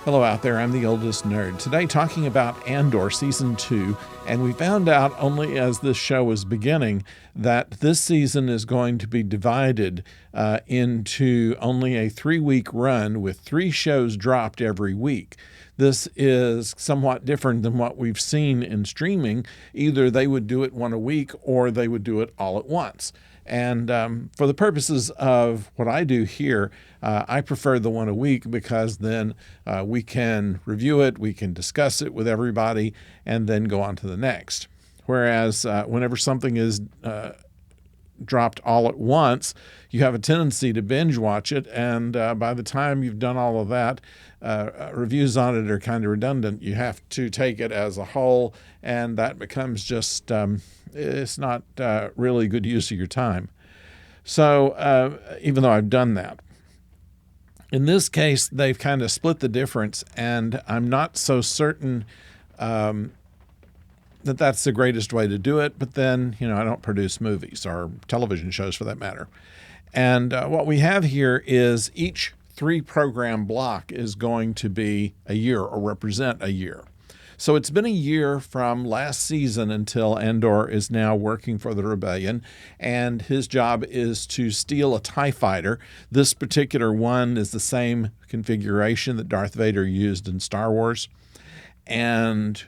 Hello out there, I'm the oldest nerd. Today talking about Andor Season 2, and we found out only as this show was beginning that this season is going to be divided into only a 3-week run with 3 shows dropped every week. This is somewhat different than what we've seen in streaming. Either they would do it one a week or they would do it all at once. And for the purposes of what I do here, I prefer the one a week because then we can review it, we can discuss it with everybody, and then go on to the next. Whereas whenever something is dropped all at once, you have a tendency to binge watch it, and by the time you've done all of that, reviews on it are kind of redundant. You have to take it as a whole, and that becomes just, it's not really good use of your time. So even though I've done that, in this case, they've kind of split the difference, and I'm not so certain that that's the greatest way to do it. But then, I don't produce movies or television shows for that matter. And what we have here is each 3-program block is going to be a year or represent a year. So it's been a year from last season until Andor is now working for the rebellion, and his job is to steal a TIE fighter. This particular one is the same configuration that Darth Vader used in Star Wars. And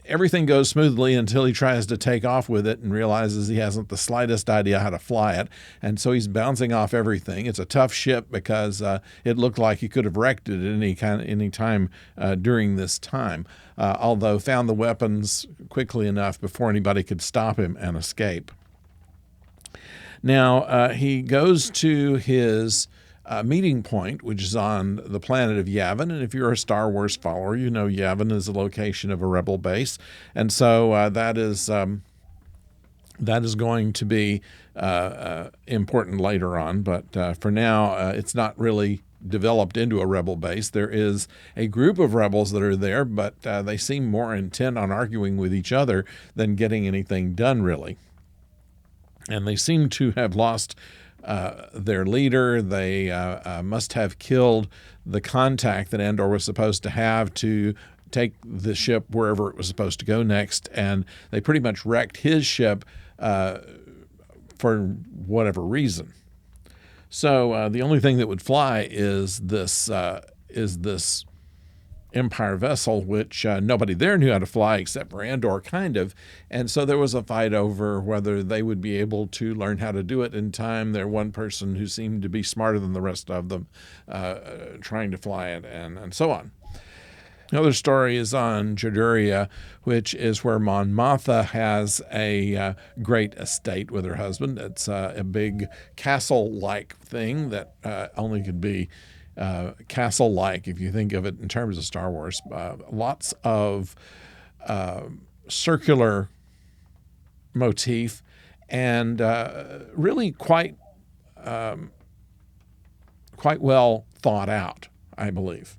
everything goes smoothly until he tries to take off with it and realizes he hasn't the slightest idea how to fly it. And so he's bouncing off everything. It's a tough ship because it looked like he could have wrecked it at any time during this time, although found the weapons quickly enough before anybody could stop him and escape. Now, he goes to his meeting point, which is on the planet of Yavin. And if you're a Star Wars follower, you know Yavin is the location of a rebel base. And so that is going to be important later on. But for now, it's not really developed into a rebel base. There is a group of rebels that are there, but they seem more intent on arguing with each other than getting anything done, really. And they seem to have lost their leader. They must have killed the contact that Andor was supposed to have to take the ship wherever it was supposed to go next, and they pretty much wrecked his ship for whatever reason. So the only thing that would fly is this Empire vessel, which nobody there knew how to fly except for Andor, kind of. And so there was a fight over whether they would be able to learn how to do it in time. There one person who seemed to be smarter than the rest of them trying to fly it, and so on. Another story is on Jaduria, which is where Mon Mothma has a great estate with her husband. It's a big castle-like thing that only could be castle-like if you think of it in terms of Star Wars. Lots of circular motif and really quite well thought out, I believe.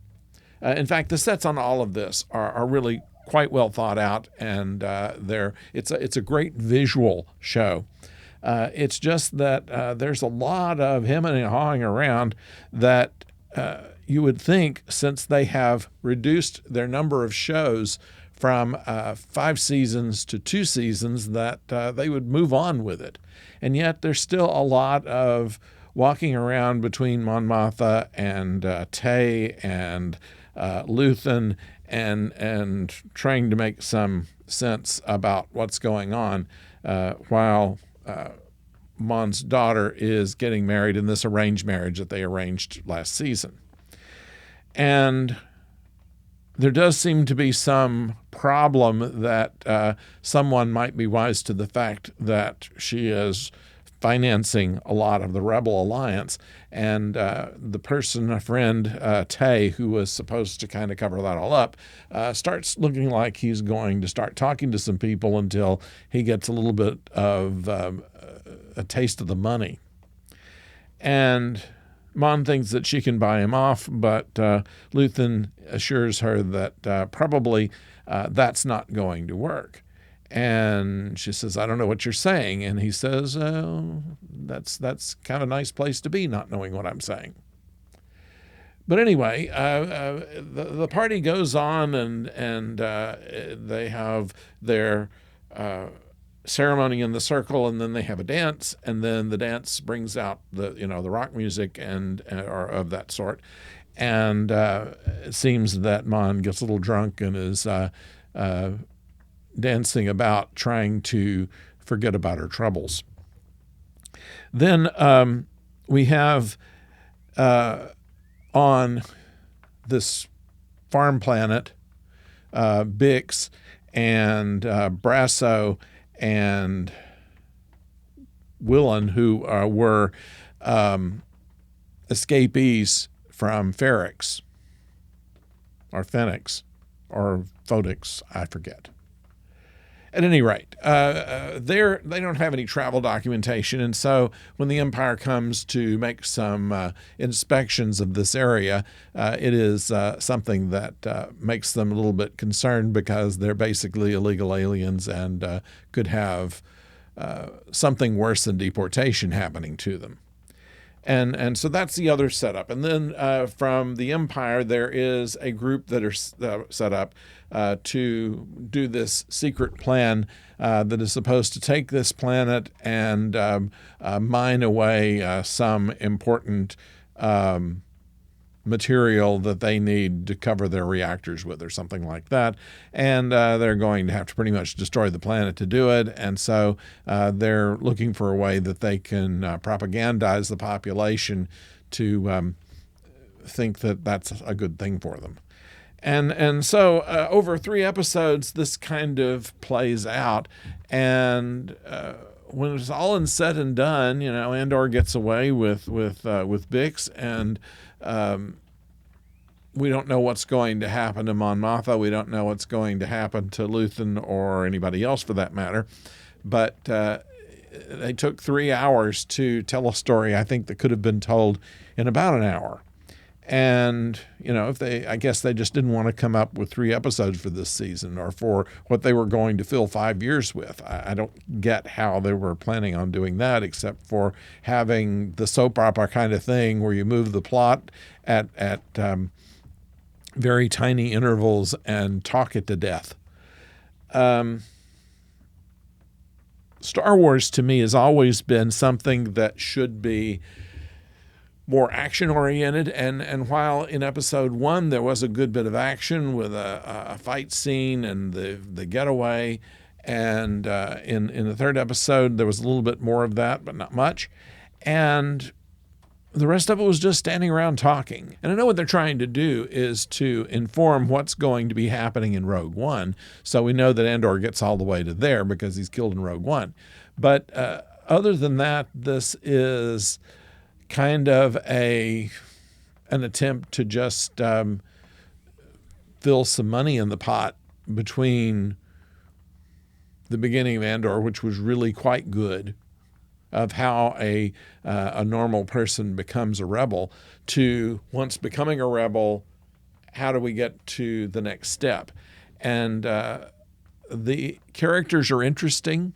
In fact, the sets on all of this are really quite well thought out, and it's a great visual show. It's just that there's a lot of hemming and hawing around that you would think, since they have reduced their number of shows from 5 seasons to 2 seasons, that they would move on with it. And yet there's still a lot of walking around between Mon Mothma and Tay and Luthen and trying to make some sense about what's going on while Mon's daughter is getting married in this arranged marriage that they arranged last season. And there does seem to be some problem that someone might be wise to the fact that she is financing a lot of the Rebel Alliance, and the person, a friend, Tay, who was supposed to kind of cover that all up, starts looking like he's going to start talking to some people until he gets a little bit of a taste of the money. And Mon thinks that she can buy him off, but Luthen assures her that probably that's not going to work. And she says, I don't know what you're saying. And he says, that's kind of a nice place to be, not knowing what I'm saying. But anyway, the party goes on, and they have their ceremony in the circle, and then they have a dance, and then the dance brings out the rock music and or of that sort, and it seems that Mon gets a little drunk and is dancing about, trying to forget about her troubles. Then we have on this farm planet Bix and Brasso and Willen, who were escapees from Ferrix or Phoenix or Phodix, I forget. At any rate, they don't have any travel documentation, and so when the Empire comes to make some inspections of this area, it is something that makes them a little bit concerned, because they're basically illegal aliens and could have something worse than deportation happening to them. And so that's the other setup. And then from the Empire, there is a group that are set up to do this secret plan that is supposed to take this planet and mine away some important material that they need to cover their reactors with, or something like that. And they're going to have to pretty much destroy the planet to do it. And so they're looking for a way that they can propagandize the population to think that that's a good thing for them. And so over 3 episodes, this kind of plays out. And when it's all said and done, Andor gets away with Bix, and we don't know what's going to happen to Mon Mothma. We don't know what's going to happen to Luthen or anybody else for that matter. But they took 3 hours to tell a story, I think, that could have been told in about an hour. And, I guess they just didn't want to come up with 3 episodes for this season, or for what they were going to fill 5 years with. I don't get how they were planning on doing that, except for having the soap opera kind of thing where you move the plot at very tiny intervals and talk it to death. Star Wars to me has always been something that should be more action-oriented, and while in episode 1 there was a good bit of action with a fight scene and the getaway, and in the 3rd episode there was a little bit more of that, but not much, and the rest of it was just standing around talking. And I know what they're trying to do is to inform what's going to be happening in Rogue One, so we know that Andor gets all the way to there because he's killed in Rogue One. But other than that, this is kind of an attempt to just fill some money in the pot between the beginning of Andor, which was really quite good, of how a normal person becomes a rebel, to once becoming a rebel, how do we get to the next step? And the characters are interesting.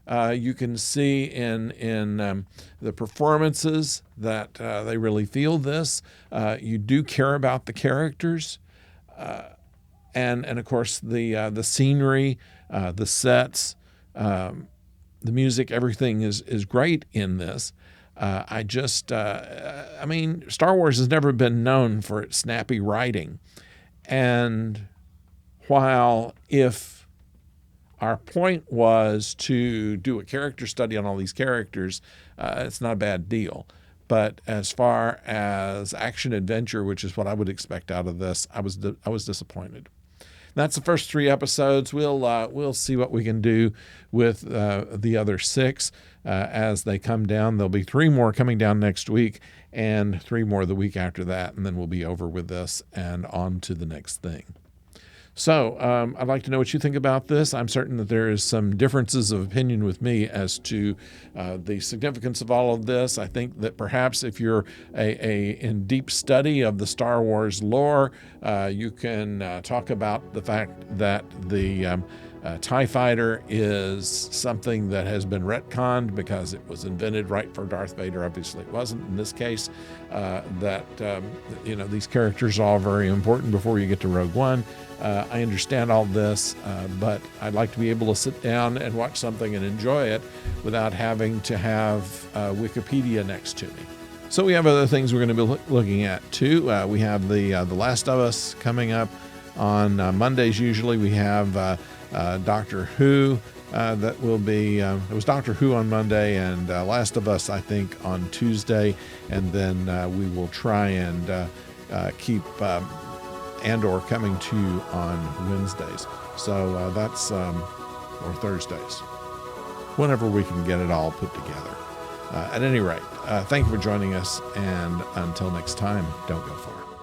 You can see in the performances that they really feel this. You do care about the characters, and of course the scenery, the sets, the music, everything is great in this. Star Wars has never been known for its snappy writing, and while if our point was to do a character study on all these characters, it's not a bad deal. But as far as action adventure, which is what I would expect out of this, I was disappointed. That's the first 3 episodes. We'll see what we can do with the other 6 as they come down. There'll be 3 more coming down next week, and 3 more the week after that, and then we'll be over with this and on to the next thing. So I'd like to know what you think about this. I'm certain that there is some differences of opinion with me as to the significance of all of this. I think that perhaps if you're in deep study of the Star Wars lore, you can talk about the fact that the TIE fighter is something that has been retconned because it was invented right for Darth Vader. Obviously, it wasn't in this case. These characters are all very important before you get to Rogue One. I understand all this, but I'd like to be able to sit down and watch something and enjoy it without having to have Wikipedia next to me. So we have other things we're going to be looking at too. We have the Last of Us coming up on Mondays. Usually we have Doctor Who. That will be, it was Doctor Who on Monday and Last of Us, I think, on Tuesday. And then we will try and keep Andor coming to you on Wednesdays. So that's, or Thursdays, whenever we can get it all put together. At any rate, thank you for joining us. And until next time, don't go far.